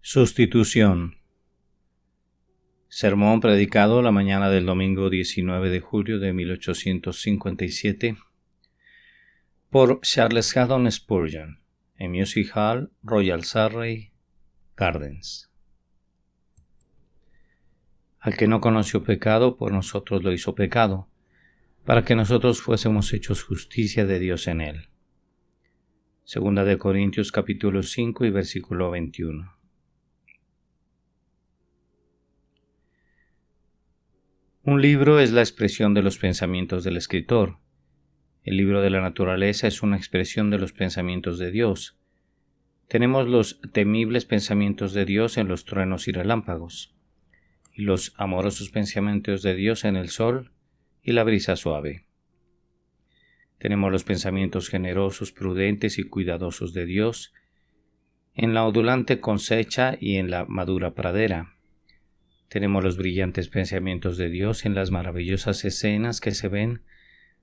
Sustitución. Sermón predicado la mañana del domingo 19 de julio de 1857 por Charles Haddon Spurgeon en Music Hall, Royal Surrey Gardens. Al que no conoció pecado, por nosotros lo hizo pecado, para que nosotros fuésemos hechos justicia de Dios en él. Segunda de Corintios capítulo 5 y versículo 21. Un libro es la expresión de los pensamientos del escritor. El libro de la naturaleza es una expresión de los pensamientos de Dios. Tenemos los temibles pensamientos de Dios en los truenos y relámpagos, y los amorosos pensamientos de Dios en el sol y la brisa suave. Tenemos los pensamientos generosos, prudentes y cuidadosos de Dios en la ondulante cosecha y en la madura pradera. Tenemos los brillantes pensamientos de Dios en las maravillosas escenas que se ven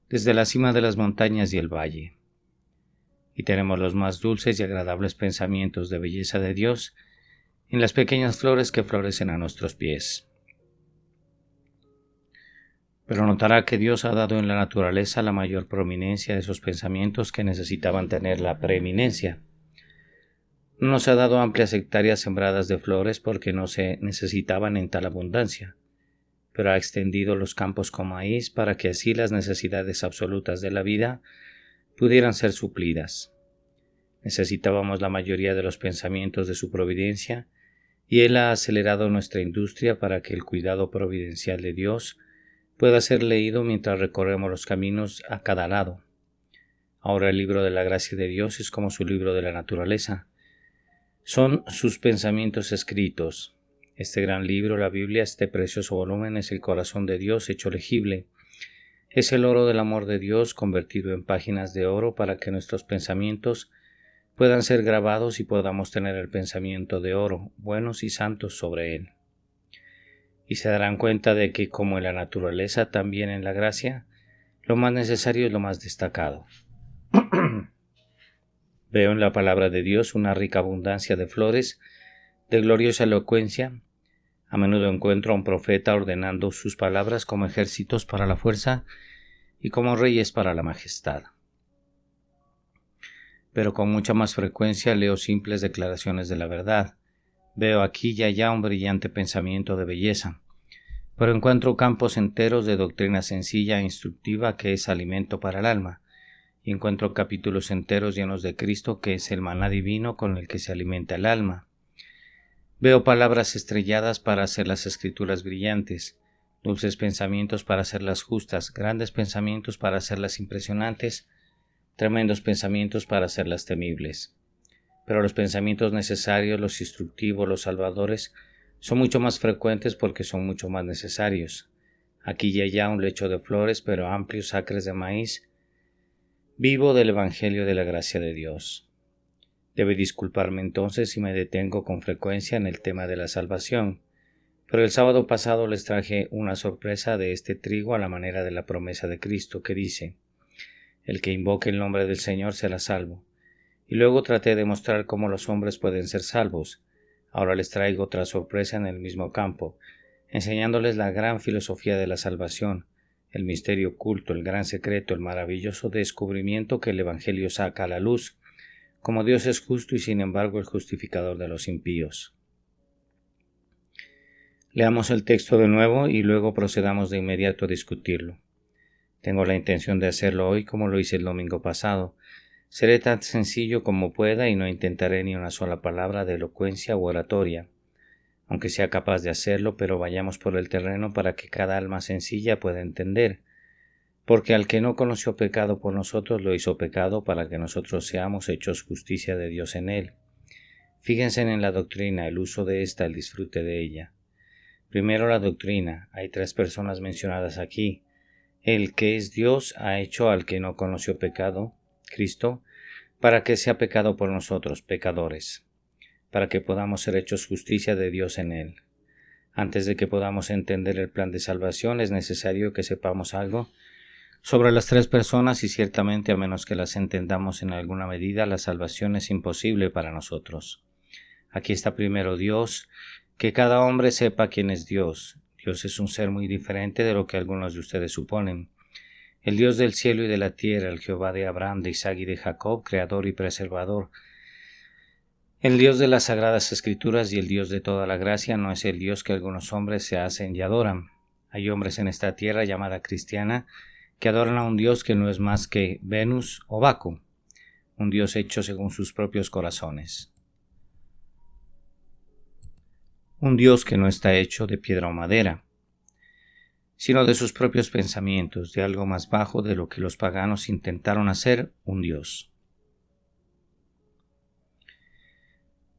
desde la cima de las montañas y el valle. Y tenemos los más dulces y agradables pensamientos de belleza de Dios en las pequeñas flores que florecen a nuestros pies. Pero notará que Dios ha dado en la naturaleza la mayor prominencia de esos pensamientos que necesitaban tener la preeminencia. No nos ha dado amplias hectáreas sembradas de flores porque no se necesitaban en tal abundancia, pero ha extendido los campos con maíz para que así las necesidades absolutas de la vida pudieran ser suplidas. Necesitábamos la mayoría de los pensamientos de su providencia, y Él ha acelerado nuestra industria para que el cuidado providencial de Dios pueda ser leído mientras recorremos los caminos a cada lado. Ahora el libro de la gracia de Dios es como su libro de la naturaleza. Son sus pensamientos escritos. Este gran libro, la Biblia, este precioso volumen, es el corazón de Dios hecho legible. Es el oro del amor de Dios convertido en páginas de oro para que nuestros pensamientos puedan ser grabados y podamos tener el pensamiento de oro, buenos y santos sobre él. Y se darán cuenta de que, como en la naturaleza, también en la gracia, lo más necesario es lo más destacado. Veo en la palabra de Dios una rica abundancia de flores, de gloriosa elocuencia. A menudo encuentro a un profeta ordenando sus palabras como ejércitos para la fuerza y como reyes para la majestad. Pero con mucha más frecuencia leo simples declaraciones de la verdad. Veo aquí y allá un brillante pensamiento de belleza, pero encuentro campos enteros de doctrina sencilla e instructiva que es alimento para el alma. Y encuentro capítulos enteros llenos de Cristo, que es el maná divino con el que se alimenta el alma. Veo palabras estrelladas para hacer las escrituras brillantes, dulces pensamientos para hacerlas justas, grandes pensamientos para hacerlas impresionantes, tremendos pensamientos para hacerlas temibles. Pero los pensamientos necesarios, los instructivos, los salvadores, son mucho más frecuentes porque son mucho más necesarios. Aquí y allá un lecho de flores, pero amplios acres de maíz, vivo del Evangelio de la gracia de Dios. Debe disculparme entonces si me detengo con frecuencia en el tema de la salvación, pero el sábado pasado les traje una sorpresa de este trigo a la manera de la promesa de Cristo que dice: el que invoque el nombre del Señor será salvo. Y luego traté de mostrar cómo los hombres pueden ser salvos. Ahora les traigo otra sorpresa en el mismo campo, enseñándoles la gran filosofía de la salvación, el misterio oculto, el gran secreto, el maravilloso descubrimiento que el Evangelio saca a la luz, como Dios es justo y sin embargo el justificador de los impíos. Leamos el texto de nuevo y luego procedamos de inmediato a discutirlo. Tengo la intención de hacerlo hoy como lo hice el domingo pasado. Seré tan sencillo como pueda y no intentaré ni una sola palabra de elocuencia u oratoria, aunque sea capaz de hacerlo, pero vayamos por el terreno para que cada alma sencilla pueda entender, porque al que no conoció pecado por nosotros lo hizo pecado para que nosotros seamos hechos justicia de Dios en él. Fíjense en la doctrina, el uso de esta, el disfrute de ella. Primero la doctrina. Hay tres personas mencionadas aquí. El que es Dios ha hecho al que no conoció pecado, Cristo, para que sea pecado por nosotros, pecadores, para que podamos ser hechos justicia de Dios en él. Antes de que podamos entender el plan de salvación es necesario que sepamos algo sobre las tres personas y ciertamente a menos que las entendamos en alguna medida la salvación es imposible para nosotros. Aquí está primero Dios, que cada hombre sepa quién es Dios. Dios es un ser muy diferente de lo que algunos de ustedes suponen. El Dios del cielo y de la tierra, el Jehová de Abraham, de Isaac y de Jacob, creador y preservador. El Dios de las Sagradas Escrituras y el Dios de toda la gracia no es el Dios que algunos hombres se hacen y adoran. Hay hombres en esta tierra llamada cristiana que adoran a un Dios que no es más que Venus o Baco, un Dios hecho según sus propios corazones. Un Dios que no está hecho de piedra o madera, sino de sus propios pensamientos, de algo más bajo de lo que los paganos intentaron hacer un Dios.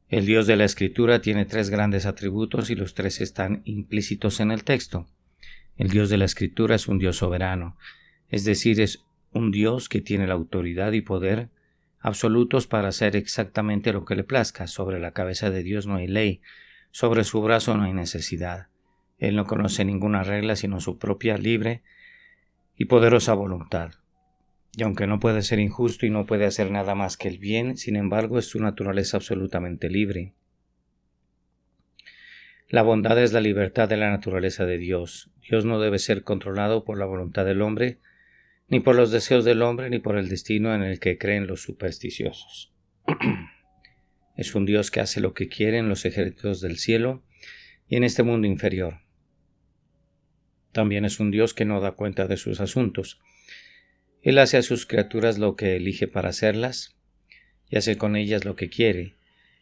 El Dios de la Escritura tiene tres grandes atributos y los tres están implícitos en el texto. El Dios de la Escritura es un Dios soberano, es decir, es un Dios que tiene la autoridad y poder absolutos para hacer exactamente lo que le plazca. Sobre la cabeza de Dios no hay ley, sobre su brazo no hay necesidad. Él no conoce ninguna regla sino su propia libre y poderosa voluntad. Y aunque no puede ser injusto y no puede hacer nada más que el bien, sin embargo es su naturaleza absolutamente libre. La bondad es la libertad de la naturaleza de Dios. Dios no debe ser controlado por la voluntad del hombre, ni por los deseos del hombre, ni por el destino en el que creen los supersticiosos. Es un Dios que hace lo que quiere en los ejércitos del cielo y en este mundo inferior. También es un Dios que no da cuenta de sus asuntos. Él hace a sus criaturas lo que elige para hacerlas y hace con ellas lo que quiere.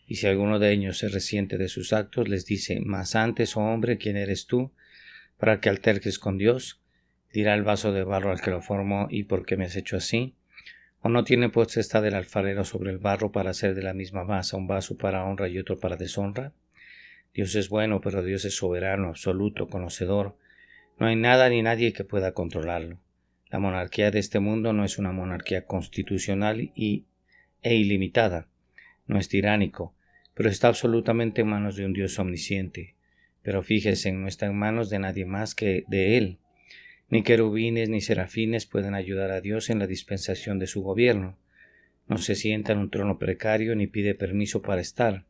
Y si alguno de ellos se resiente de sus actos, les dice: «Mas antes, oh hombre, ¿quién eres tú para que alterques con Dios? Dirá el vaso de barro al que lo formó: ¿y por qué me has hecho así? ¿O no tiene potestad el alfarero sobre el barro para hacer de la misma masa un vaso para honra y otro para deshonra? Dios es bueno, pero Dios es soberano, absoluto, conocedor. No hay nada ni nadie que pueda controlarlo. La monarquía de este mundo no es una monarquía constitucional e ilimitada. No es tiránico, pero está absolutamente en manos de un Dios omnisciente. Pero fíjese, no está en manos de nadie más que de Él. Ni querubines ni serafines pueden ayudar a Dios en la dispensación de su gobierno. No se sienta en un trono precario ni pide permiso para estar.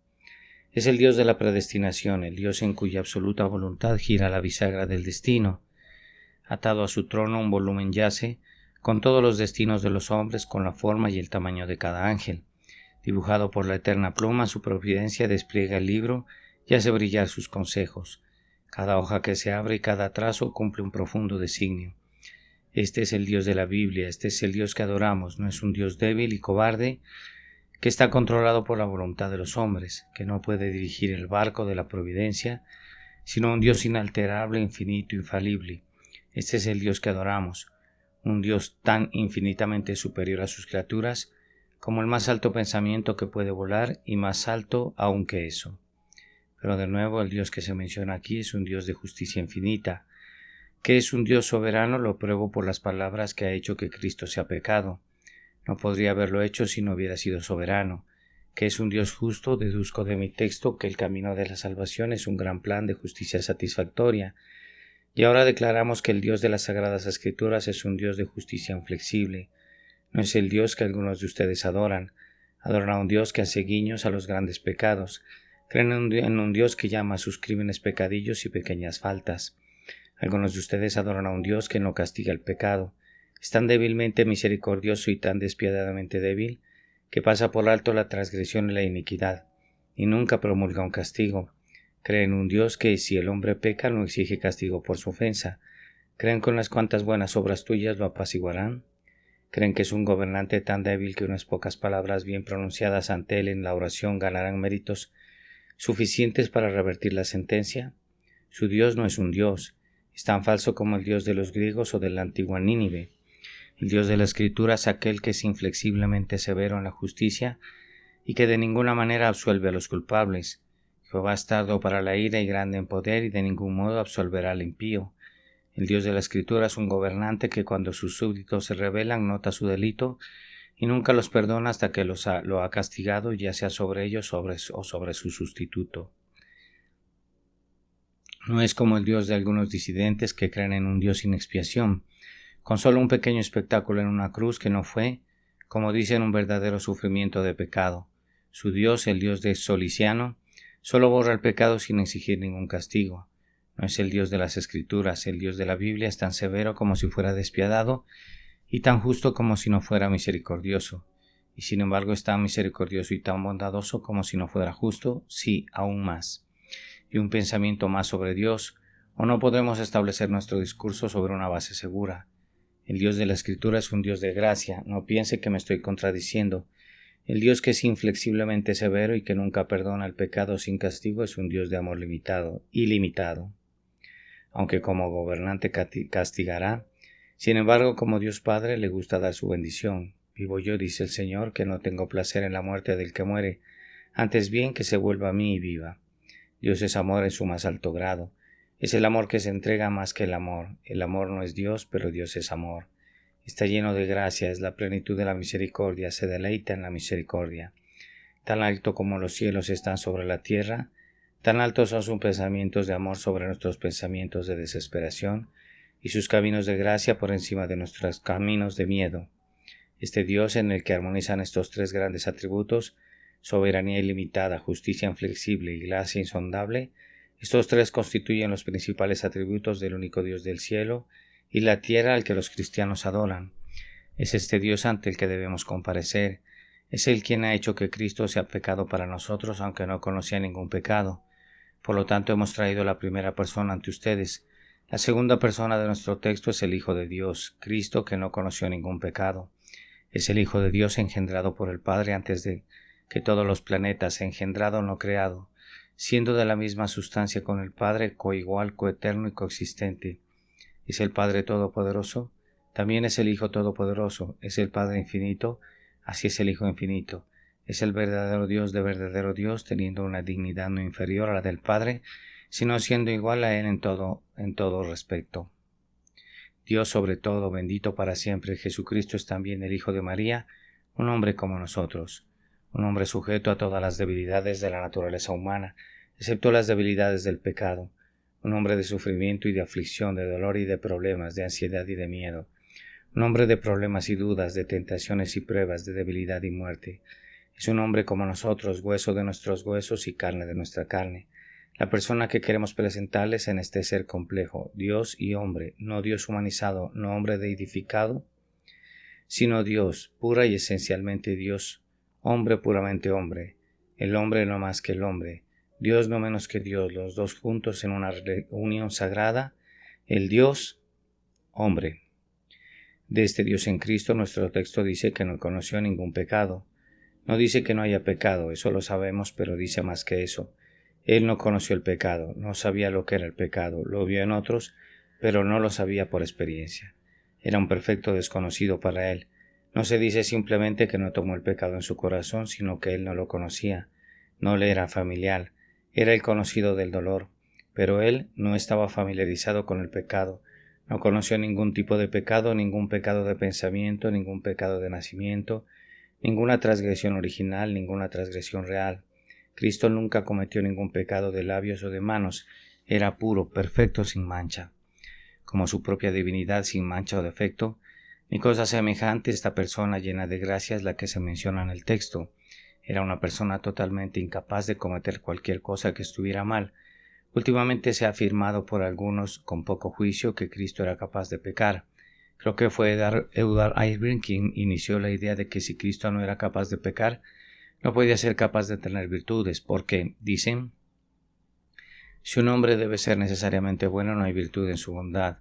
Es el Dios de la predestinación, el Dios en cuya absoluta voluntad gira la bisagra del destino. Atado a su trono un volumen yace, con todos los destinos de los hombres, con la forma y el tamaño de cada ángel. Dibujado por la eterna pluma, su providencia despliega el libro y hace brillar sus consejos. Cada hoja que se abre y cada trazo cumple un profundo designio. Este es el Dios de la Biblia, este es el Dios que adoramos, no es un Dios débil y cobarde, que está controlado por la voluntad de los hombres, que no puede dirigir el barco de la providencia, sino un Dios inalterable, infinito, infalible. Este es el Dios que adoramos, un Dios tan infinitamente superior a sus criaturas, como el más alto pensamiento que puede volar y más alto aún que eso. Pero de nuevo, el Dios que se menciona aquí es un Dios de justicia infinita. Que es un Dios soberano lo pruebo por las palabras que ha hecho que Cristo sea pecado. No podría haberlo hecho si no hubiera sido soberano. Que es un Dios justo, deduzco de mi texto que el camino de la salvación es un gran plan de justicia satisfactoria. Y ahora declaramos que el Dios de las Sagradas Escrituras es un Dios de justicia inflexible. No es el Dios que algunos de ustedes adoran. Adoran a un Dios que hace guiños a los grandes pecados. Creen en un Dios que llama a sus crímenes pecadillos y pequeñas faltas. Algunos de ustedes adoran a un Dios que no castiga el pecado. Es tan débilmente misericordioso y tan despiadadamente débil que pasa por alto la transgresión y la iniquidad, y nunca promulga un castigo. Creen en un Dios que, si el hombre peca, no exige castigo por su ofensa. ¿Creen que unas cuantas buenas obras tuyas lo apaciguarán? ¿Creen que es un gobernante tan débil que unas pocas palabras bien pronunciadas ante él en la oración ganarán méritos suficientes para revertir la sentencia? Su Dios no es un Dios. Es tan falso como el Dios de los griegos o de la antigua Nínive. El Dios de la Escritura es aquel que es inflexiblemente severo en la justicia y que de ninguna manera absuelve a los culpables. Jehová es tardo para la ira y grande en poder, y de ningún modo absolverá al impío. El Dios de la Escritura es un gobernante que, cuando sus súbditos se rebelan, nota su delito y nunca los perdona hasta que lo ha castigado, ya sea sobre ellos o sobre su sustituto. No es como el Dios de algunos disidentes que creen en un Dios sin expiación, con solo un pequeño espectáculo en una cruz que no fue, como dicen, un verdadero sufrimiento de pecado. Su Dios, el Dios de Soliciano, Solo borra el pecado sin exigir ningún castigo. No es el Dios de las Escrituras, el Dios de la Biblia es tan severo como si fuera despiadado y tan justo como si no fuera misericordioso. Y sin embargo es tan misericordioso y tan bondadoso como si no fuera justo, sí, aún más. Y un pensamiento más sobre Dios, o no podremos establecer nuestro discurso sobre una base segura. El Dios de la Escritura es un Dios de gracia, no piense que me estoy contradiciendo. El Dios que es inflexiblemente severo y que nunca perdona el pecado sin castigo es un Dios de amor ilimitado. Aunque como gobernante castigará, sin embargo como Dios Padre le gusta dar su bendición. Vivo yo, dice el Señor, que no tengo placer en la muerte del que muere, antes bien que se vuelva a mí y viva. Dios es amor en su más alto grado. Es el amor que se entrega más que el amor. El amor no es Dios, pero Dios es amor. Está lleno de gracia, es la plenitud de la misericordia, se deleita en la misericordia. Tan alto como los cielos están sobre la tierra, tan altos son sus pensamientos de amor sobre nuestros pensamientos de desesperación, y sus caminos de gracia por encima de nuestros caminos de miedo. Este Dios en el que armonizan estos tres grandes atributos, soberanía ilimitada, justicia inflexible y gracia insondable, estos tres constituyen los principales atributos del único Dios del cielo y la tierra al que los cristianos adoran. Es este Dios ante el que debemos comparecer. Es Él quien ha hecho que Cristo sea pecado para nosotros, aunque no conocía ningún pecado. Por lo tanto, hemos traído la primera persona ante ustedes. La segunda persona de nuestro texto es el Hijo de Dios, Cristo, que no conoció ningún pecado. Es el Hijo de Dios engendrado por el Padre antes de que todos los planetas, engendrado no creado, siendo de la misma sustancia con el Padre, coigual, coeterno y coexistente. Es el Padre Todopoderoso, también es el Hijo Todopoderoso, es el Padre Infinito, así es el Hijo Infinito. Es el verdadero Dios de verdadero Dios, teniendo una dignidad no inferior a la del Padre, sino siendo igual a Él en todo respecto. Dios sobre todo, bendito para siempre, Jesucristo es también el Hijo de María, un hombre como nosotros, un hombre sujeto a todas las debilidades de la naturaleza humana, excepto las debilidades del pecado, un hombre de sufrimiento y de aflicción, de dolor y de problemas, de ansiedad y de miedo, un hombre de problemas y dudas, de tentaciones y pruebas, de debilidad y muerte. Es un hombre como nosotros, hueso de nuestros huesos y carne de nuestra carne. La persona que queremos presentarles en este ser complejo, Dios y hombre, no Dios humanizado, no hombre deidificado, sino Dios, pura y esencialmente Dios, hombre puramente hombre, el hombre no más que el hombre, Dios no menos que Dios, los dos juntos en una unión sagrada, el Dios, hombre. De este Dios en Cristo nuestro texto dice que no conoció ningún pecado. No dice que no haya pecado, eso lo sabemos, pero dice más que eso. Él no conoció el pecado, no sabía lo que era el pecado, lo vio en otros, pero no lo sabía por experiencia. Era un perfecto desconocido para él. No se dice simplemente que no tomó el pecado en su corazón, sino que él no lo conocía, no le era familiar, era el conocido del dolor, pero él no estaba familiarizado con el pecado, no conoció ningún tipo de pecado, ningún pecado de pensamiento, ningún pecado de nacimiento, ninguna transgresión original, ninguna transgresión real. Cristo nunca cometió ningún pecado de labios o de manos, era puro, perfecto, sin mancha. Como su propia divinidad sin mancha o defecto, ni cosa semejante, esta persona llena de gracia es la que se menciona en el texto. Era una persona totalmente incapaz de cometer cualquier cosa que estuviera mal. Últimamente se ha afirmado por algunos con poco juicio que Cristo era capaz de pecar. Creo que fue Eudard Irving quien inició la idea de que si Cristo no era capaz de pecar, no podía ser capaz de tener virtudes, porque, dicen, si un hombre debe ser necesariamente bueno, no hay virtud en su bondad.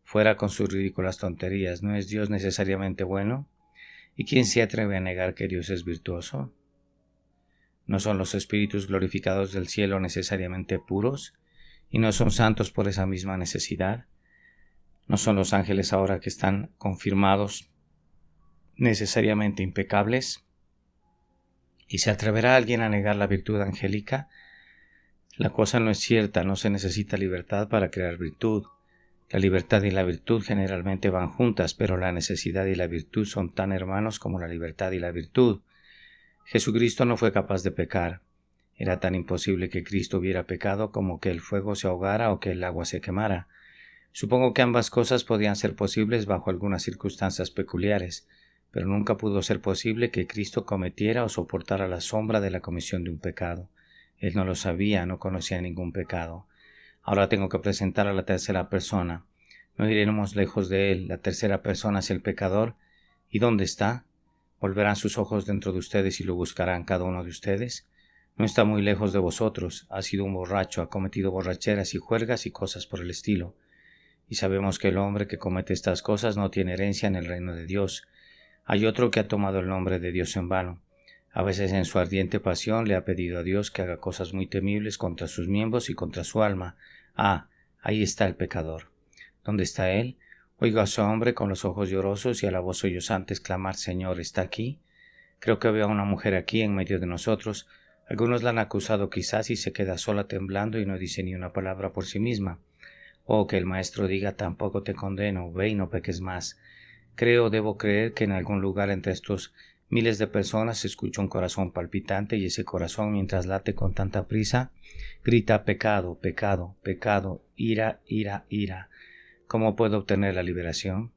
Fuera con sus ridículas tonterías, ¿no es Dios necesariamente bueno? ¿Y quién se atreve a negar que Dios es virtuoso? ¿No son los espíritus glorificados del cielo necesariamente puros? ¿Y no son santos por esa misma necesidad? ¿No son los ángeles ahora que están confirmados necesariamente impecables? ¿Y se atreverá alguien a negar la virtud angélica? La cosa no es cierta, no se necesita libertad para crear virtud. La libertad y la virtud generalmente van juntas, pero la necesidad y la virtud son tan hermanos como la libertad y la virtud. Jesucristo no fue capaz de pecar. Era tan imposible que Cristo hubiera pecado como que el fuego se ahogara o que el agua se quemara. Supongo que ambas cosas podían ser posibles bajo algunas circunstancias peculiares, pero nunca pudo ser posible que Cristo cometiera o soportara la sombra de la comisión de un pecado. Él no lo sabía, no conocía ningún pecado. Ahora tengo que presentar a la tercera persona. No iremos lejos de él. La tercera persona es el pecador. ¿Y dónde está? ¿Volverán sus ojos dentro de ustedes y lo buscarán cada uno de ustedes? No está muy lejos de vosotros. Ha sido un borracho, ha cometido borracheras y juergas y cosas por el estilo. Y sabemos que el hombre que comete estas cosas no tiene herencia en el reino de Dios. Hay otro que ha tomado el nombre de Dios en vano. A veces en su ardiente pasión le ha pedido a Dios que haga cosas muy temibles contra sus miembros y contra su alma. Ah, ahí está el pecador. ¿Dónde está él? Oigo a su hombre con los ojos llorosos y a la voz sollozante exclamar: Señor, ¿está aquí? Creo que veo a una mujer aquí en medio de nosotros. Algunos la han acusado quizás y se queda sola temblando y no dice ni una palabra por sí misma. Oh, que el maestro diga: tampoco te condeno, ve y no peques más. Debo creer que en algún lugar entre estos miles de personas se escucha un corazón palpitante y ese corazón, mientras late con tanta prisa, grita: pecado, pecado, pecado, ira, ira, ira. ¿Cómo puedo obtener la liberación?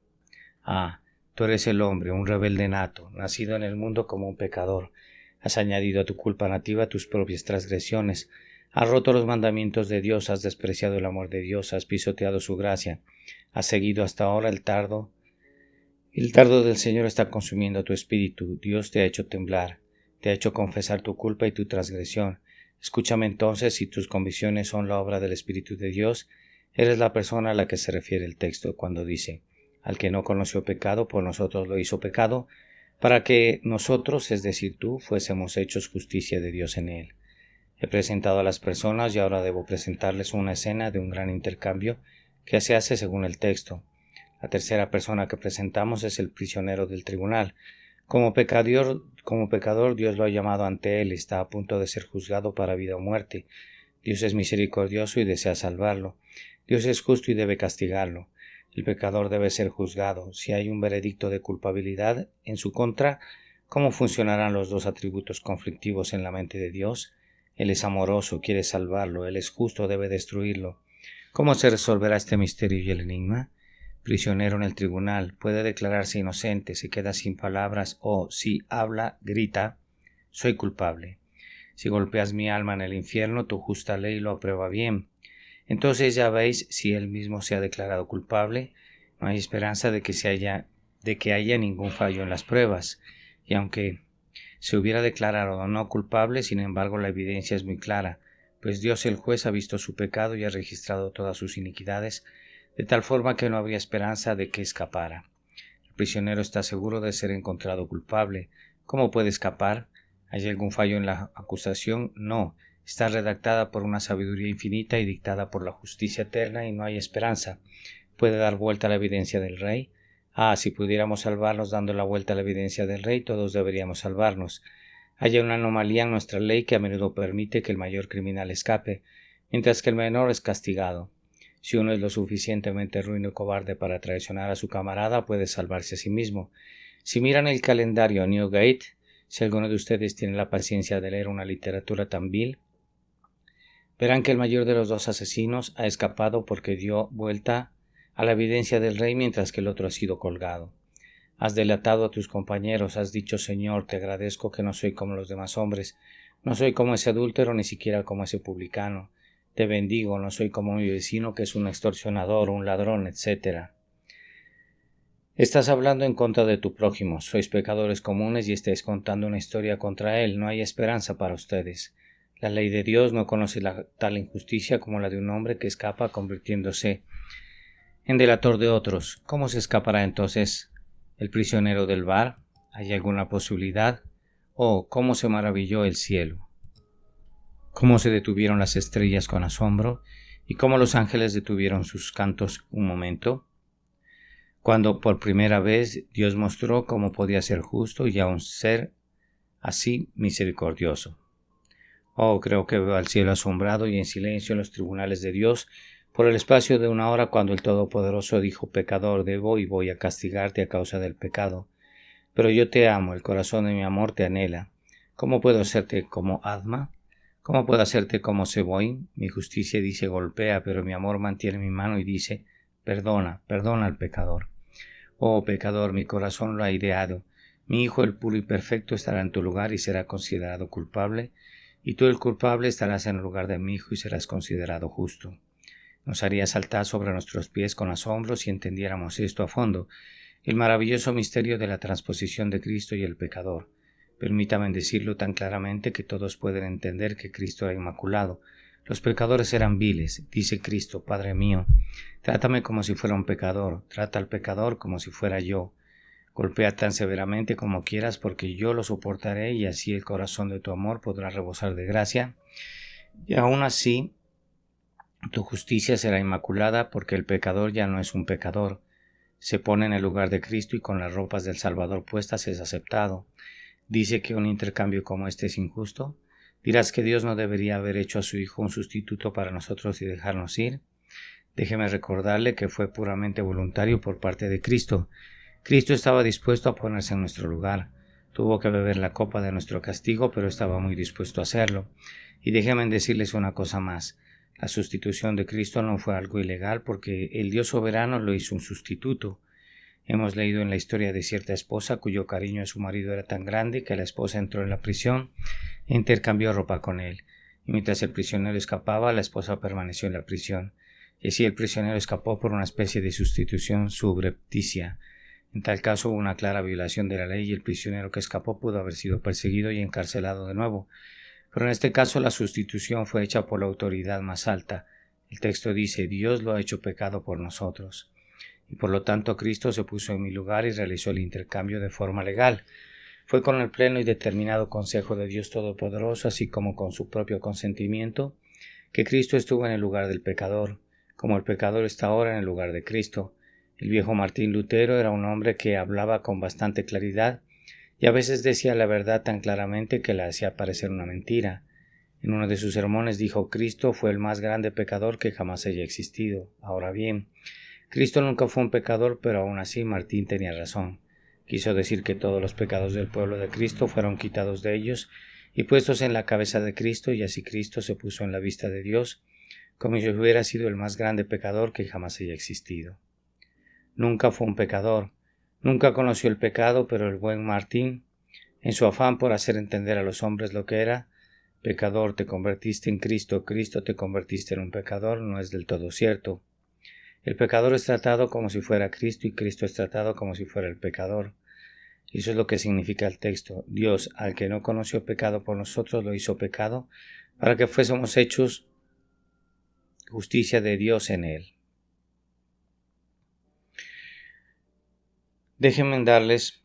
Ah, tú eres el hombre, un rebelde nato, nacido en el mundo como un pecador. Has añadido a tu culpa nativa tus propias transgresiones. Has roto los mandamientos de Dios, has despreciado el amor de Dios, has pisoteado su gracia. Has seguido hasta ahora el dardo del Señor está consumiendo tu espíritu. Dios te ha hecho temblar, te ha hecho confesar tu culpa y tu transgresión. Escúchame entonces, si tus convicciones son la obra del Espíritu de Dios, eres la persona a la que se refiere el texto cuando dice: al que no conoció pecado, por nosotros lo hizo pecado, para que nosotros, es decir tú, fuésemos hechos justicia de Dios en él. He presentado a las personas y ahora debo presentarles una escena de un gran intercambio que se hace según el texto. La tercera persona que presentamos es el prisionero del tribunal. Como pecador, Dios lo ha llamado ante él, está a punto de ser juzgado para vida o muerte. Dios es misericordioso y desea salvarlo. Dios es justo y debe castigarlo. El pecador debe ser juzgado. Si hay un veredicto de culpabilidad en su contra, ¿cómo funcionarán los dos atributos conflictivos en la mente de Dios? Él es amoroso, quiere salvarlo. Él es justo, debe destruirlo. ¿Cómo se resolverá este misterio y el enigma? Prisionero en el tribunal, puede declararse inocente, se queda sin palabras o, si habla, grita: soy culpable. Si golpeas mi alma en el infierno, tu justa ley lo aprueba bien. Entonces ya veis, si él mismo se ha declarado culpable, no hay esperanza de que haya ningún fallo en las pruebas. Y aunque se hubiera declarado no culpable, sin embargo la evidencia es muy clara, pues Dios el juez ha visto su pecado y ha registrado todas sus iniquidades, de tal forma que no habría esperanza de que escapara. El prisionero está seguro de ser encontrado culpable. ¿Cómo puede escapar? ¿Hay algún fallo en la acusación? No. Está redactada por una sabiduría infinita y dictada por la justicia eterna y no hay esperanza. ¿Puede dar vuelta a la evidencia del rey? Ah, si pudiéramos salvarnos dando la vuelta a la evidencia del rey, todos deberíamos salvarnos. Hay una anomalía en nuestra ley que a menudo permite que el mayor criminal escape, mientras que el menor es castigado. Si uno es lo suficientemente ruin y cobarde para traicionar a su camarada, puede salvarse a sí mismo. Si miran el calendario Newgate, si alguno de ustedes tiene la paciencia de leer una literatura tan vil, verán que el mayor de los dos asesinos ha escapado porque dio vuelta a la evidencia del rey mientras que el otro ha sido colgado. Has delatado a tus compañeros, has dicho: Señor, te agradezco que no soy como los demás hombres, no soy como ese adúltero ni siquiera como ese publicano. Te bendigo, no soy como mi vecino que es un extorsionador, un ladrón, etc. Estás hablando en contra de tu prójimo, sois pecadores comunes y estáis contando una historia contra él, no hay esperanza para ustedes. La ley de Dios no conoce tal injusticia como la de un hombre que escapa convirtiéndose en delator de otros. ¿Cómo se escapará entonces el prisionero del bar? ¿Hay alguna posibilidad? Oh, cómo se maravilló el cielo, cómo se detuvieron las estrellas con asombro, y cómo los ángeles detuvieron sus cantos un momento, cuando por primera vez Dios mostró cómo podía ser justo y aún ser así misericordioso. Oh, creo que veo al cielo asombrado y en silencio en los tribunales de Dios por el espacio de una hora, cuando el Todopoderoso dijo: pecador, debo y voy a castigarte a causa del pecado. Pero yo te amo, el corazón de mi amor te anhela. ¿Cómo puedo hacerte como Adma? ¿Cómo puedo hacerte como Seboim? Mi justicia dice: golpea, pero mi amor mantiene mi mano y dice: perdona, perdona al pecador. Oh pecador, mi corazón lo ha ideado. Mi hijo el puro y perfecto estará en tu lugar y será considerado culpable. y tú el culpable estarás en el lugar de mi hijo y serás considerado justo. Nos haría saltar sobre nuestros pies con asombro si entendiéramos esto a fondo, el maravilloso misterio de la transposición de Cristo y el pecador. Permítame decirlo tan claramente que todos pueden entender que Cristo era inmaculado. Los pecadores eran viles. Dice Cristo: Padre mío, trátame como si fuera un pecador, trata al pecador como si fuera yo. Golpea tan severamente como quieras, porque yo lo soportaré, y así el corazón de tu amor podrá rebosar de gracia. Y aún así, tu justicia será inmaculada, porque el pecador ya no es un pecador. Se pone en el lugar de Cristo y con las ropas del Salvador puestas es aceptado. ¿Dice que un intercambio como este es injusto? ¿Dirás que Dios no debería haber hecho a su Hijo un sustituto para nosotros y dejarnos ir? Déjeme recordarle que fue puramente voluntario por parte de Cristo. Cristo estaba dispuesto a ponerse en nuestro lugar. Tuvo que beber la copa de nuestro castigo, pero estaba muy dispuesto a hacerlo. Y déjenme decirles una cosa más. La sustitución de Cristo no fue algo ilegal, porque el Dios soberano lo hizo un sustituto. Hemos leído en la historia de cierta esposa cuyo cariño a su marido era tan grande que la esposa entró en la prisión e intercambió ropa con él. Y mientras el prisionero escapaba, la esposa permaneció en la prisión. Y así el prisionero escapó por una especie de sustitución subrepticia. En tal caso hubo una clara violación de la ley y el prisionero que escapó pudo haber sido perseguido y encarcelado de nuevo. Pero en este caso la sustitución fue hecha por la autoridad más alta. El texto dice: Dios lo ha hecho pecado por nosotros. Y por lo tanto Cristo se puso en mi lugar y realizó el intercambio de forma legal. Fue con el pleno y determinado consejo de Dios Todopoderoso, así como con su propio consentimiento, que Cristo estuvo en el lugar del pecador, como el pecador está ahora en el lugar de Cristo. El viejo Martín Lutero era un hombre que hablaba con bastante claridad y a veces decía la verdad tan claramente que la hacía parecer una mentira. En uno de sus sermones dijo: Cristo fue el más grande pecador que jamás haya existido. Ahora bien, Cristo nunca fue un pecador, pero aún así Martín tenía razón. Quiso decir que todos los pecados del pueblo de Cristo fueron quitados de ellos y puestos en la cabeza de Cristo, y así Cristo se puso en la vista de Dios, como si hubiera sido el más grande pecador que jamás haya existido. Nunca fue un pecador, nunca conoció el pecado, pero el buen Martín, en su afán por hacer entender a los hombres lo que era: pecador te convertiste en Cristo, Cristo te convertiste en un pecador, no es del todo cierto. El pecador es tratado como si fuera Cristo y Cristo es tratado como si fuera el pecador. Y eso es lo que significa el texto. Dios, al que no conoció pecado por nosotros, lo hizo pecado para que fuésemos hechos justicia de Dios en él. Déjenme darles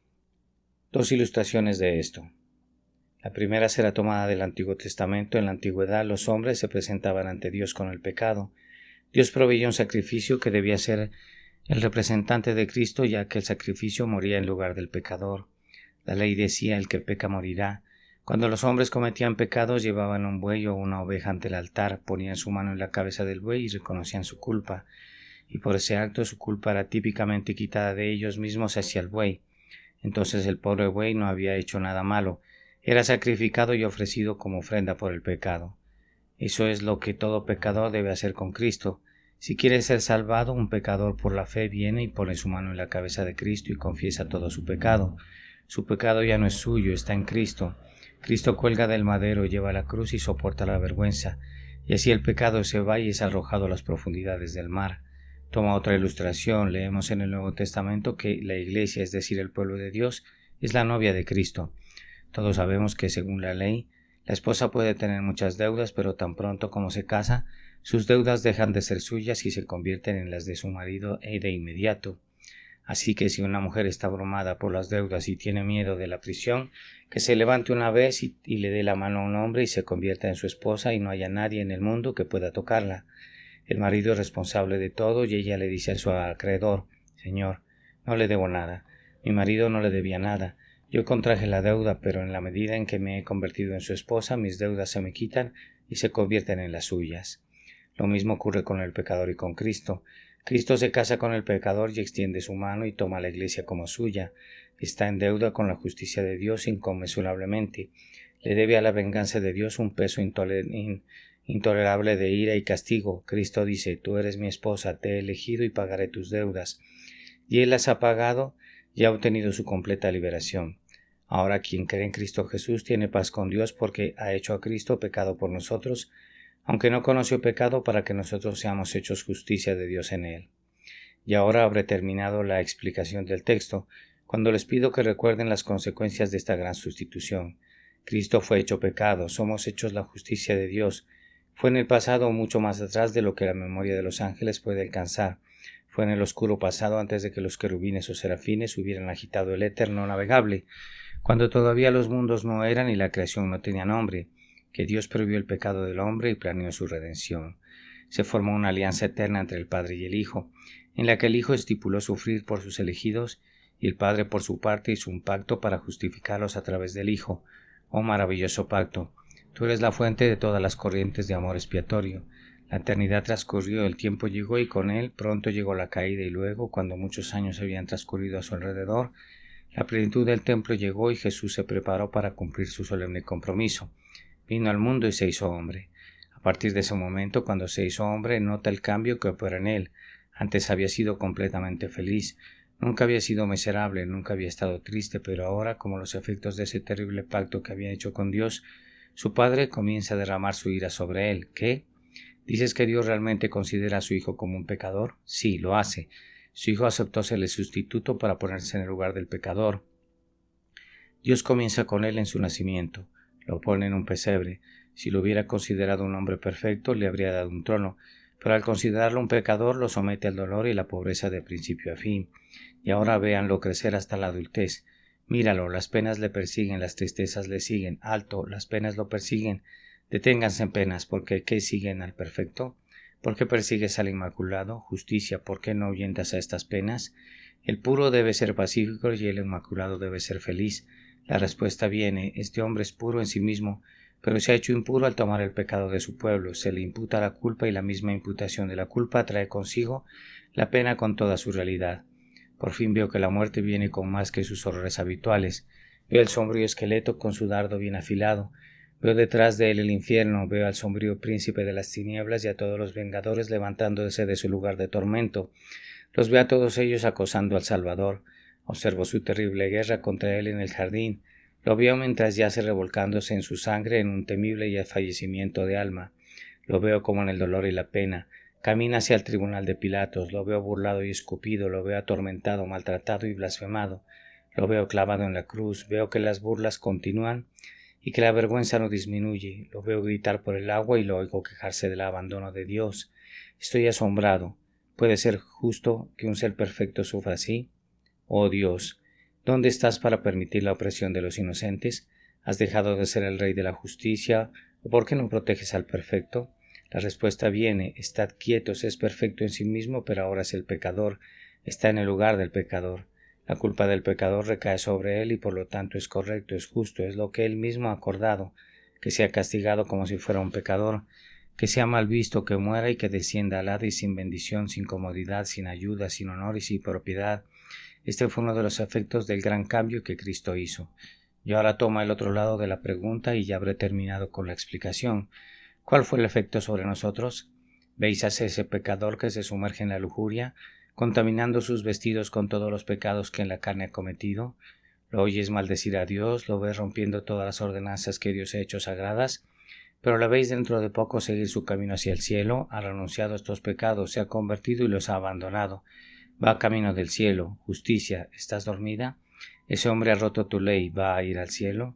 dos ilustraciones de esto. La primera será tomada del Antiguo Testamento. En la antigüedad los hombres se presentaban ante Dios con el pecado. Dios proveyó un sacrificio que debía ser el representante de Cristo, ya que el sacrificio moría en lugar del pecador. La ley decía: el que peca morirá. Cuando los hombres cometían pecados, llevaban un buey o una oveja ante el altar, ponían su mano en la cabeza del buey y reconocían su culpa. Y por ese acto su culpa era típicamente quitada de ellos mismos hacia el buey. Entonces el pobre buey no había hecho nada malo, era sacrificado y ofrecido como ofrenda por el pecado. Eso es lo que todo pecador debe hacer con Cristo. Si quiere ser salvado, un pecador por la fe viene y pone su mano en la cabeza de Cristo y confiesa todo su pecado. Su pecado ya no es suyo, está en Cristo. Cristo cuelga del madero, lleva la cruz y soporta la vergüenza, y así el pecado se va y es arrojado a las profundidades del mar. Toma otra ilustración. Leemos en el Nuevo Testamento que la Iglesia, es decir, el pueblo de Dios, es la novia de Cristo. Todos sabemos que, según la ley, la esposa puede tener muchas deudas, pero tan pronto como se casa, sus deudas dejan de ser suyas y se convierten en las de su marido de inmediato. Así que si una mujer está abrumada por las deudas y tiene miedo de la prisión, que se levante una vez y le dé la mano a un hombre y se convierta en su esposa, y no haya nadie en el mundo que pueda tocarla. El marido es responsable de todo y ella le dice a su acreedor: Señor, no le debo nada. Mi marido no le debía nada. Yo contraje la deuda, pero en la medida en que me he convertido en su esposa, mis deudas se me quitan y se convierten en las suyas. Lo mismo ocurre con el pecador y con Cristo. Cristo se casa con el pecador y extiende su mano y toma a la iglesia como suya. Está en deuda con la justicia de Dios inconmensurablemente. Le debe a la venganza de Dios un peso intolerable de ira y castigo. Cristo dice: Tú eres mi esposa, te he elegido y pagaré tus deudas. Y Él las ha pagado y ha obtenido su completa liberación. Ahora quien cree en Cristo Jesús tiene paz con Dios porque ha hecho a Cristo pecado por nosotros, aunque no conoció pecado para que nosotros seamos hechos justicia de Dios en él. Y ahora habré terminado la explicación del texto, cuando les pido que recuerden las consecuencias de esta gran sustitución. Cristo fue hecho pecado, somos hechos la justicia de Dios. Fue en el pasado mucho más atrás de lo que la memoria de los ángeles puede alcanzar. Fue en el oscuro pasado antes de que los querubines o serafines hubieran agitado el éter no navegable, cuando todavía los mundos no eran y la creación no tenía nombre, que Dios previó el pecado del hombre y planeó su redención. Se formó una alianza eterna entre el Padre y el Hijo, en la que el Hijo estipuló sufrir por sus elegidos y el Padre por su parte hizo un pacto para justificarlos a través del Hijo. Oh maravilloso pacto, tú eres la fuente de todas las corrientes de amor expiatorio. La eternidad transcurrió, el tiempo llegó y con él pronto llegó la caída y luego, cuando muchos años habían transcurrido a su alrededor, la plenitud del templo llegó y Jesús se preparó para cumplir su solemne compromiso. Vino al mundo y se hizo hombre. A partir de ese momento, cuando se hizo hombre, nota el cambio que opera en él. Antes había sido completamente feliz. Nunca había sido miserable, nunca había estado triste, pero ahora, como los efectos de ese terrible pacto que había hecho con Dios, su Padre comienza a derramar su ira sobre él. ¿Qué? ¿Dices que Dios realmente considera a su Hijo como un pecador? Sí, lo hace. Su Hijo aceptó ser el sustituto para ponerse en el lugar del pecador. Dios comienza con él en su nacimiento. Lo pone en un pesebre. Si lo hubiera considerado un hombre perfecto, le habría dado un trono, pero al considerarlo un pecador, lo somete al dolor y la pobreza de principio a fin. Y ahora véanlo crecer hasta la adultez. Míralo, las penas le persiguen, las tristezas le siguen. Alto, las penas lo persiguen. Deténganse en penas, porque ¿qué siguen al perfecto? ¿Por qué persigues al Inmaculado? Justicia, ¿por qué no ahuyentas a estas penas? El puro debe ser pacífico y el Inmaculado debe ser feliz. La respuesta viene, este hombre es puro en sí mismo, pero se ha hecho impuro al tomar el pecado de su pueblo, se le imputa la culpa y la misma imputación de la culpa trae consigo la pena con toda su realidad. Por fin veo que la muerte viene con más que sus horrores habituales. Veo el sombrío esqueleto con su dardo bien afilado. Veo detrás de él el infierno, veo al sombrío príncipe de las tinieblas y a todos los vengadores levantándose de su lugar de tormento. Los veo a todos ellos acosando al Salvador. Observo su terrible guerra contra él en el jardín. Lo veo mientras yace revolcándose en su sangre en un temible y fallecimiento de alma. Lo veo como en el dolor y la pena. Camina hacia el tribunal de Pilatos. Lo veo burlado y escupido. Lo veo atormentado, maltratado y blasfemado. Lo veo clavado en la cruz. Veo que las burlas continúan y que la vergüenza no disminuye. Lo veo gritar por el agua y lo oigo quejarse del abandono de Dios. Estoy asombrado. ¿Puede ser justo que un ser perfecto sufra así? Oh Dios, ¿dónde estás para permitir la opresión de los inocentes? ¿Has dejado de ser el Rey de la justicia? ¿O por qué no proteges al perfecto? La respuesta viene, estad quietos, es perfecto en sí mismo, pero ahora es el pecador, está en el lugar del pecador. La culpa del pecador recae sobre él y por lo tanto es correcto, es justo, es lo que él mismo ha acordado, que sea castigado como si fuera un pecador, que sea mal visto, que muera y que descienda al Hades sin bendición, sin comodidad, sin ayuda, sin honor y sin propiedad. Este fue uno de los efectos del gran cambio que Cristo hizo. Y ahora toma el otro lado de la pregunta y ya habré terminado con la explicación. ¿Cuál fue el efecto sobre nosotros? ¿Veis a ese pecador que se sumerge en la lujuria, contaminando sus vestidos con todos los pecados que en la carne ha cometido? ¿Lo oyes maldecir a Dios? ¿Lo ves rompiendo todas las ordenanzas que Dios ha hecho sagradas? Pero la veis dentro de poco seguir su camino hacia el cielo, ha renunciado a estos pecados, se ha convertido y los ha abandonado. Va camino del cielo. Justicia, ¿estás dormida? Ese hombre ha roto tu ley, ¿va a ir al cielo?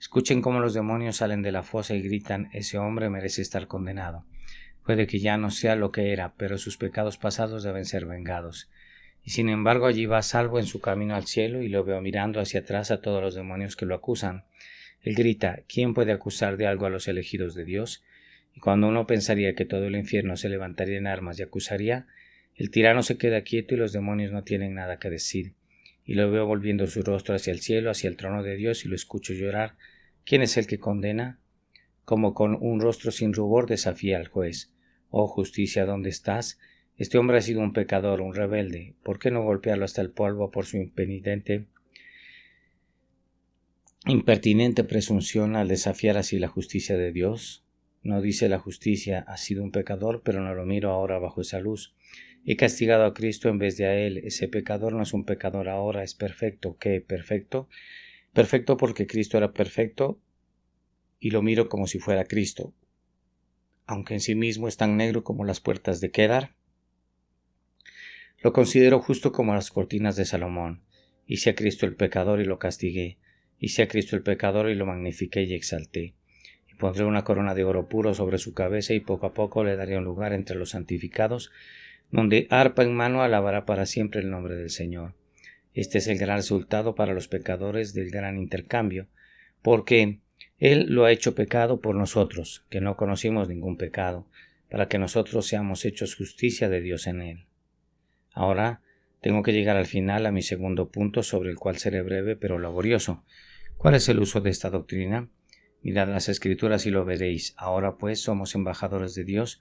Escuchen cómo los demonios salen de la fosa y gritan, ese hombre merece estar condenado. Puede que ya no sea lo que era, pero sus pecados pasados deben ser vengados. Y sin embargo allí va salvo en su camino al cielo y lo veo mirando hacia atrás a todos los demonios que lo acusan. Él grita, ¿quién puede acusar de algo a los elegidos de Dios? Y cuando uno pensaría que todo el infierno se levantaría en armas y acusaría, el tirano se queda quieto y los demonios no tienen nada que decir. Y lo veo volviendo su rostro hacia el cielo, hacia el trono de Dios, y lo escucho llorar. ¿Quién es el que condena? Como con un rostro sin rubor desafía al juez. Oh justicia, ¿dónde estás? Este hombre ha sido un pecador, un rebelde. ¿Por qué no golpearlo hasta el polvo por su impertinente presunción al desafiar así la justicia de Dios? No dice la justicia, ha sido un pecador, pero no lo miro ahora bajo esa luz. He castigado a Cristo en vez de a él. Ese pecador no es un pecador ahora, es perfecto. ¿Qué? ¿Perfecto? Perfecto porque Cristo era perfecto y lo miro como si fuera Cristo, aunque en sí mismo es tan negro como las puertas de Kedar. Lo considero justo como las cortinas de Salomón. Hice a Cristo el pecador y lo castigué. Hice a Cristo el pecador y lo magnifiqué y exalté. Y pondré una corona de oro puro sobre su cabeza y poco a poco le daré un lugar entre los santificados, donde arpa en mano alabará para siempre el nombre del Señor. Este es el gran resultado para los pecadores del gran intercambio, porque Él lo ha hecho pecado por nosotros, que no conocimos ningún pecado, para que nosotros seamos hechos justicia de Dios en Él. Ahora tengo que llegar al final a mi segundo punto, sobre el cual seré breve pero laborioso. ¿Cuál es el uso de esta doctrina? Mirad las Escrituras y lo veréis. Ahora pues somos embajadores de Dios,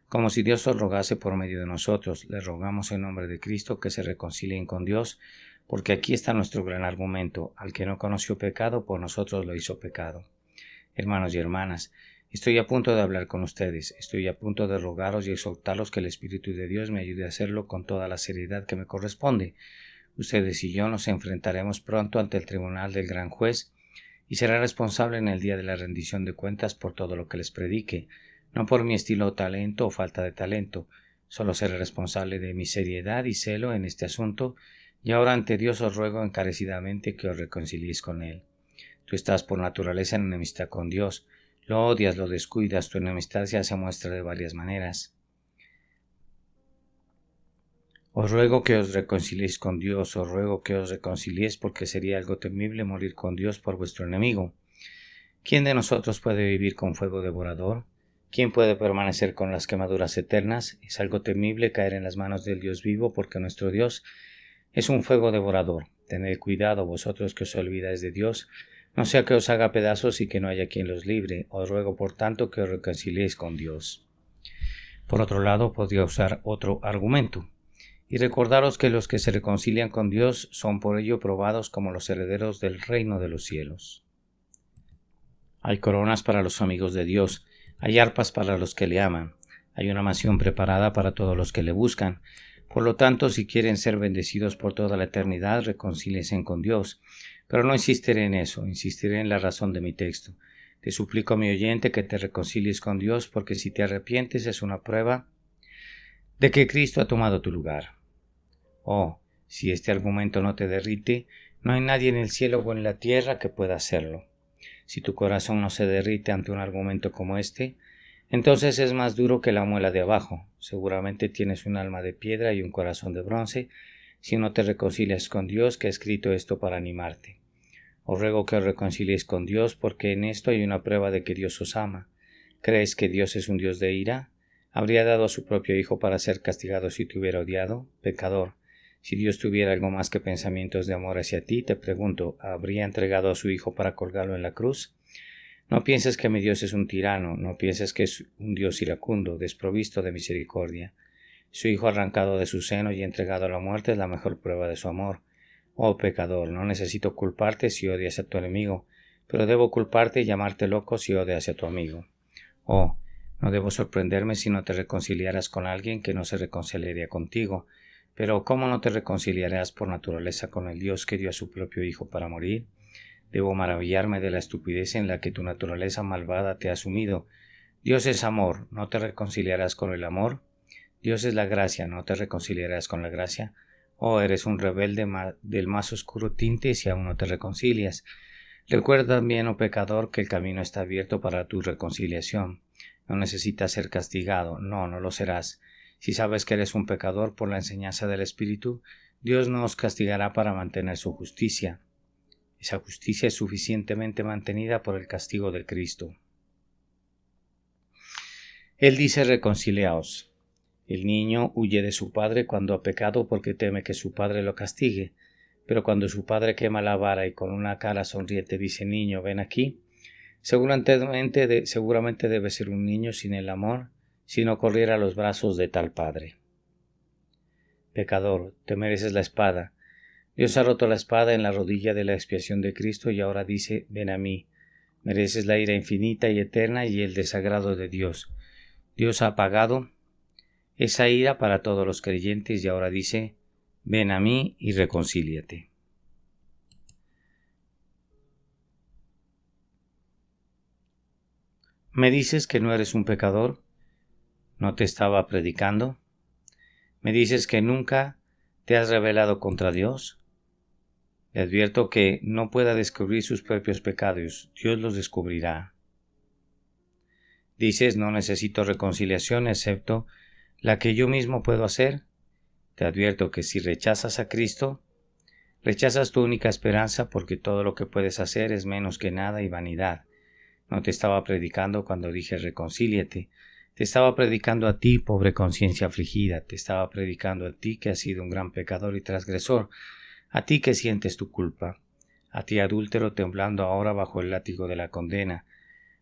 como si Dios os rogase por medio de nosotros. Le rogamos en nombre de Cristo que se reconcilien con Dios, porque aquí está nuestro gran argumento. Al que no conoció pecado, por nosotros lo hizo pecado. Hermanos y hermanas, estoy a punto de hablar con ustedes, estoy a punto de rogaros y exhortaros que el Espíritu de Dios me ayude a hacerlo con toda la seriedad que me corresponde. Ustedes y yo nos enfrentaremos pronto ante el tribunal del gran juez y será responsable en el día de la rendición de cuentas por todo lo que les predique, no por mi estilo o talento o falta de talento, solo seré responsable de mi seriedad y celo en este asunto, y ahora ante Dios os ruego encarecidamente que os reconciliéis con Él. Tú estás por naturaleza en enemistad con Dios, lo odias, lo descuidas, tu enemistad se hace muestra de varias maneras. Os ruego que os reconciliéis con Dios, os ruego que os reconciliéis porque sería algo temible morir con Dios por vuestro enemigo. ¿Quién de nosotros puede vivir con fuego devorador? ¿Quién puede permanecer con las quemaduras eternas? Es algo temible caer en las manos del Dios vivo porque nuestro Dios es un fuego devorador. Tened cuidado vosotros que os olvidáis de Dios, no sea que os haga pedazos y que no haya quien los libre. Os ruego por tanto que os reconciliéis con Dios. Por otro lado, podría usar otro argumento. Y recordaros que los que se reconcilian con Dios son por ello probados como los herederos del reino de los cielos. Hay coronas para los amigos de Dios, hay arpas para los que le aman, hay una mansión preparada para todos los que le buscan. Por lo tanto, si quieren ser bendecidos por toda la eternidad, reconcíliense con Dios. Pero no insistiré en eso, insistiré en la razón de mi texto. Te suplico, mi oyente, que te reconcilies con Dios, porque si te arrepientes es una prueba de que Cristo ha tomado tu lugar. Oh, si este argumento no te derrite, no hay nadie en el cielo o en la tierra que pueda hacerlo. Si tu corazón no se derrite ante un argumento como este, entonces es más duro que la muela de abajo. Seguramente tienes un alma de piedra y un corazón de bronce, si no te reconcilias con Dios, que ha escrito esto para animarte. Os ruego que os reconciliéis con Dios, porque en esto hay una prueba de que Dios os ama. ¿Crees que Dios es un Dios de ira? ¿Habría dado a su propio Hijo para ser castigado si te hubiera odiado? Pecador. Si Dios tuviera algo más que pensamientos de amor hacia ti, te pregunto, ¿habría entregado a su Hijo para colgarlo en la cruz? No pienses que mi Dios es un tirano, no pienses que es un Dios iracundo, desprovisto de misericordia. Su Hijo arrancado de su seno y entregado a la muerte es la mejor prueba de su amor. Oh pecador, no necesito culparte si odias a tu enemigo, pero debo culparte y llamarte loco si odias a tu amigo. Oh, no debo sorprenderme si no te reconciliaras con alguien que no se reconciliaría contigo, pero ¿cómo no te reconciliarás por naturaleza con el Dios que dio a su propio Hijo para morir? Debo maravillarme de la estupidez en la que tu naturaleza malvada te ha sumido. Dios es amor, ¿no te reconciliarás con el amor? Dios es la gracia, ¿no te reconciliarás con la gracia? Oh, eres un rebelde del más oscuro tinte si aún no te reconcilias. Recuerda también, oh pecador, que el camino está abierto para tu reconciliación. No necesitas ser castigado, no lo serás. Si sabes que eres un pecador por la enseñanza del Espíritu, Dios no os castigará para mantener su justicia. Esa justicia es suficientemente mantenida por el castigo de Cristo. Él dice: reconciliaos. El niño huye de su padre cuando ha pecado porque teme que su padre lo castigue, pero cuando su padre quema la vara y con una cara sonriente dice: niño, ven aquí, seguramente debe ser un niño sin el amor, si no corriera a los brazos de tal padre. Pecador, te mereces la espada. Dios ha roto la espada en la rodilla de la expiación de Cristo y ahora dice: ven a mí. Mereces la ira infinita y eterna y el desagrado de Dios. Dios ha pagado esa ira para todos los creyentes y ahora dice: ven a mí y reconcíliate. ¿Me dices que no eres un pecador? ¿No te estaba predicando? ¿Me dices que nunca te has rebelado contra Dios? Le advierto que no pueda descubrir sus propios pecados, Dios los descubrirá. Dices, no necesito reconciliación excepto la que yo mismo puedo hacer. Te advierto que si rechazas a Cristo, rechazas tu única esperanza porque todo lo que puedes hacer es menos que nada y vanidad. No te estaba predicando cuando dije reconcíliate. Te estaba predicando a ti, pobre conciencia afligida. Te estaba predicando a ti que has sido un gran pecador y transgresor. A ti que sientes tu culpa. A ti adúltero temblando ahora bajo el látigo de la condena.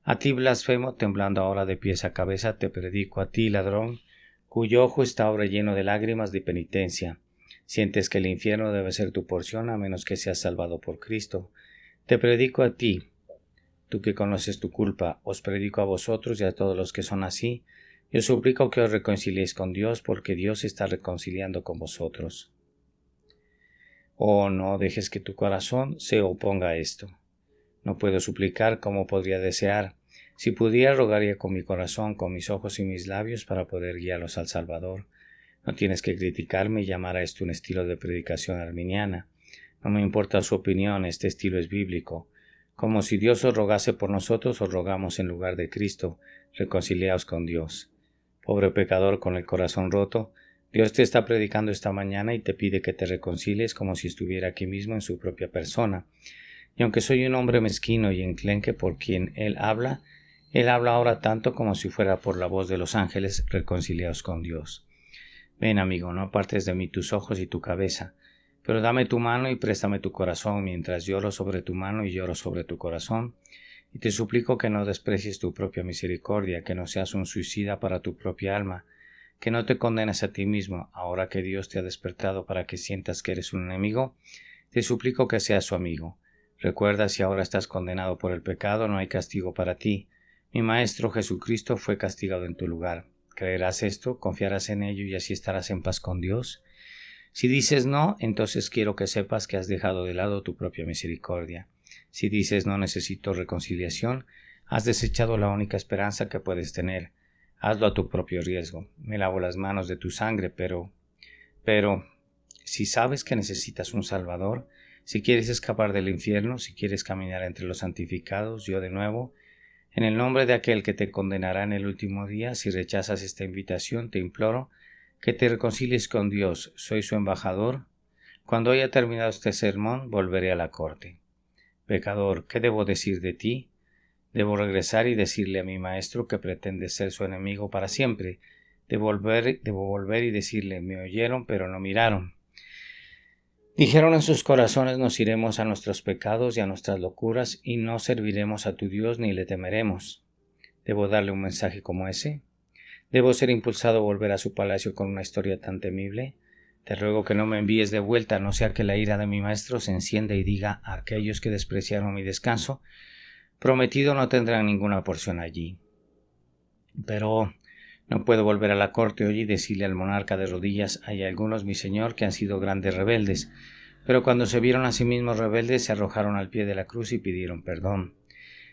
A ti blasfemo temblando ahora de pies a cabeza te predico a ti, ladrón, cuyo ojo está ahora lleno de lágrimas de penitencia. Sientes que el infierno debe ser tu porción a menos que seas salvado por Cristo. Te predico a ti, tú que conoces tu culpa, os predico a vosotros y a todos los que son así, y os suplico que os reconciliéis con Dios, porque Dios está reconciliando con vosotros. Oh, no dejes que tu corazón se oponga a esto. No puedo suplicar como podría desear. Si pudiera, rogaría con mi corazón, con mis ojos y mis labios para poder guiarlos al Salvador. No tienes que criticarme y llamar a esto un estilo de predicación arminiana. No me importa su opinión, este estilo es bíblico. Como si Dios os rogase por nosotros, os rogamos en lugar de Cristo. Reconciliaos con Dios. Pobre pecador con el corazón roto, Dios te está predicando esta mañana y te pide que te reconcilies como si estuviera aquí mismo en su propia persona. Y aunque soy un hombre mezquino y enclenque por quien Él habla ahora tanto como si fuera por la voz de los ángeles, reconciliaos con Dios. Ven, amigo, no apartes de mí tus ojos y tu cabeza, pero dame tu mano y préstame tu corazón mientras lloro sobre tu mano y lloro sobre tu corazón, y te suplico que no desprecies tu propia misericordia, que no seas un suicida para tu propia alma, que no te condenes a ti mismo, ahora que Dios te ha despertado para que sientas que eres un enemigo, te suplico que seas su amigo. Recuerda, si ahora estás condenado por el pecado, no hay castigo para ti. Mi Maestro Jesucristo fue castigado en tu lugar. ¿Creerás esto? ¿Confiarás en ello y así estarás en paz con Dios? Si dices no, entonces quiero que sepas que has dejado de lado tu propia misericordia. Si dices no necesito reconciliación, has desechado la única esperanza que puedes tener. Hazlo a tu propio riesgo. Me lavo las manos de tu sangre, pero, si sabes que necesitas un Salvador, si quieres escapar del infierno, si quieres caminar entre los santificados, yo de nuevo, en el nombre de aquel que te condenará en el último día, si rechazas esta invitación, te imploro que te reconcilies con Dios. Soy su embajador. Cuando haya terminado este sermón, volveré a la corte. Pecador, ¿qué debo decir de ti? Debo regresar y decirle a mi maestro que pretende ser su enemigo para siempre. Debo volver y decirle, me oyeron pero no miraron. Dijeron en sus corazones, nos iremos a nuestros pecados y a nuestras locuras y no serviremos a tu Dios ni le temeremos. ¿Debo darle un mensaje como ese? ¿Debo ser impulsado a volver a su palacio con una historia tan temible? Te ruego que no me envíes de vuelta, no sea que la ira de mi maestro se encienda y diga a aquellos que despreciaron mi descanso, prometido no tendrán ninguna porción allí. Pero no puedo volver a la corte hoy y decirle al monarca de rodillas, hay algunos, mi señor, que han sido grandes rebeldes, pero cuando se vieron a sí mismos rebeldes se arrojaron al pie de la cruz y pidieron perdón.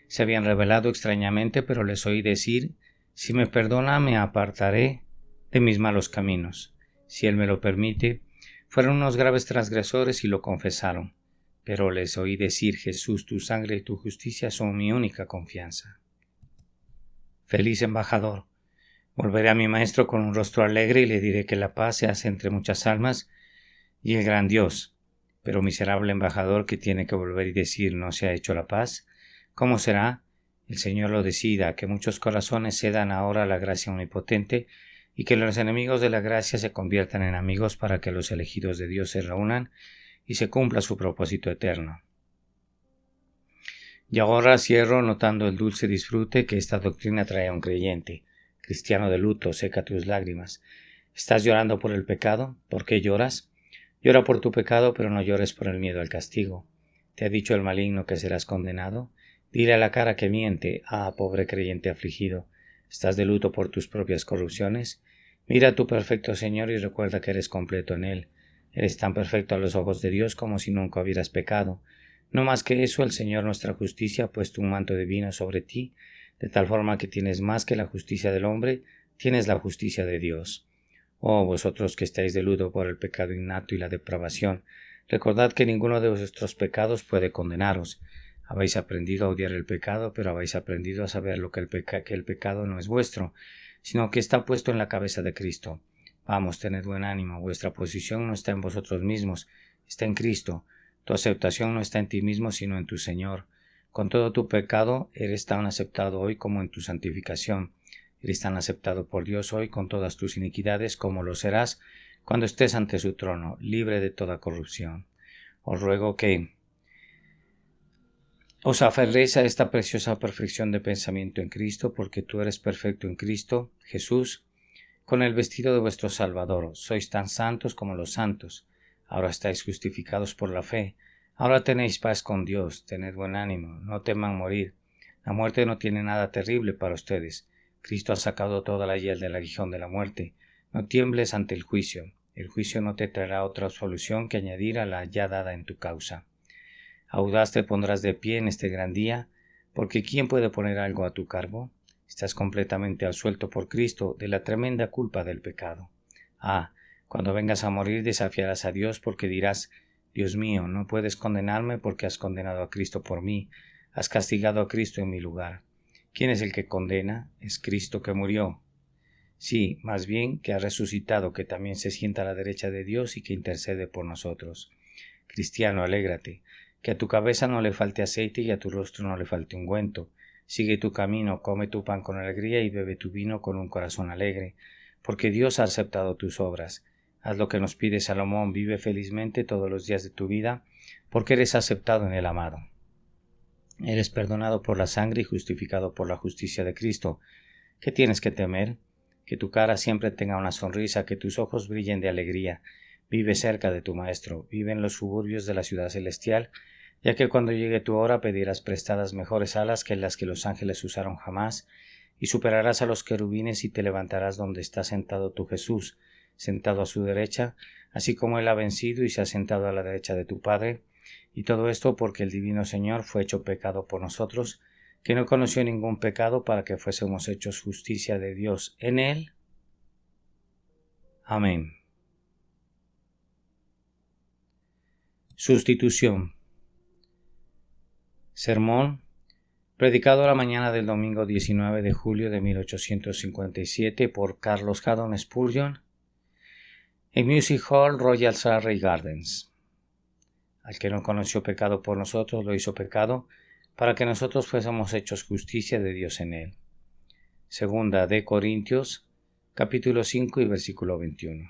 Se habían rebelado extrañamente, pero les oí decir, si me perdona me apartaré de mis malos caminos. Si él me lo permite, fueron unos graves transgresores y lo confesaron. Pero les oí decir, Jesús, tu sangre y tu justicia son mi única confianza. Feliz embajador, volveré a mi maestro con un rostro alegre y le diré que la paz se hace entre muchas almas y el gran Dios. Pero miserable embajador que tiene que volver y decir no se ha hecho la paz, ¿cómo será? El Señor lo decida, que muchos corazones cedan ahora a la gracia omnipotente y que los enemigos de la gracia se conviertan en amigos para que los elegidos de Dios se reúnan y se cumpla su propósito eterno. Y ahora cierro notando el dulce disfrute que esta doctrina trae a un creyente. Cristiano de luto, seca tus lágrimas. ¿Estás llorando por el pecado? ¿Por qué lloras? Llora por tu pecado, pero no llores por el miedo al castigo. ¿Te ha dicho el maligno que serás condenado? Dile a la cara que miente, pobre creyente afligido, ¿estás de luto por tus propias corrupciones? Mira a tu perfecto Señor y recuerda que eres completo en Él. Eres tan perfecto a los ojos de Dios como si nunca hubieras pecado. No más que eso, el Señor nuestra justicia ha puesto un manto divino sobre ti, de tal forma que tienes más que la justicia del hombre, tienes la justicia de Dios. Oh, vosotros que estáis de luto por el pecado innato y la depravación, recordad que ninguno de vuestros pecados puede condenaros. Habéis aprendido a odiar el pecado, pero habéis aprendido a saber que el pecado no es vuestro, sino que está puesto en la cabeza de Cristo. Vamos, tened buen ánimo, vuestra posición no está en vosotros mismos, está en Cristo. Tu aceptación no está en ti mismo, sino en tu Señor. Con todo tu pecado, eres tan aceptado hoy como en tu santificación. Eres tan aceptado por Dios hoy con todas tus iniquidades como lo serás cuando estés ante su trono, libre de toda corrupción. Os ruego que os aferréis a esta preciosa perfección de pensamiento en Cristo, porque tú eres perfecto en Cristo, Jesús, con el vestido de vuestro Salvador. Sois tan santos como los santos. Ahora estáis justificados por la fe. Ahora tenéis paz con Dios. Tened buen ánimo. No teman morir. La muerte no tiene nada terrible para ustedes. Cristo ha sacado toda la hiel del aguijón de la muerte. No tiembles ante el juicio. El juicio no te traerá otra solución que añadir a la ya dada en tu causa. Audaz te pondrás de pie en este gran día, porque ¿quién puede poner algo a tu cargo? Estás completamente absuelto por Cristo de la tremenda culpa del pecado. Cuando vengas a morir desafiarás a Dios porque dirás: Dios mío, no puedes condenarme porque has condenado a Cristo por mí, has castigado a Cristo en mi lugar. ¿Quién es el que condena? Es Cristo que murió. Sí, más bien que ha resucitado, que también se sienta a la derecha de Dios y que intercede por nosotros. Cristiano, alégrate, que a tu cabeza no le falte aceite y a tu rostro no le falte ungüento. Sigue tu camino, come tu pan con alegría y bebe tu vino con un corazón alegre, porque Dios ha aceptado tus obras. Haz lo que nos pide Salomón, vive felizmente todos los días de tu vida, porque eres aceptado en el amado. Eres perdonado por la sangre y justificado por la justicia de Cristo. ¿Qué tienes que temer? Que tu cara siempre tenga una sonrisa, que tus ojos brillen de alegría. Vive cerca de tu Maestro, vive en los suburbios de la ciudad celestial, ya que cuando llegue tu hora pedirás prestadas mejores alas que las que los ángeles usaron jamás, y superarás a los querubines y te levantarás donde está sentado tu Jesús, sentado a su derecha, así como Él ha vencido y se ha sentado a la derecha de tu Padre, y todo esto porque el divino Señor fue hecho pecado por nosotros, que no conoció ningún pecado, para que fuésemos hechos justicia de Dios en Él. Amén. Sustitución. Sermón predicado a la mañana del domingo 19 de julio de 1857 por Carlos Haddon Spurgeon en Music Hall Royal Surrey Gardens. Al que no conoció pecado por nosotros, lo hizo pecado, para que nosotros fuésemos hechos justicia de Dios en él. Segunda de Corintios, capítulo 5 y versículo 21.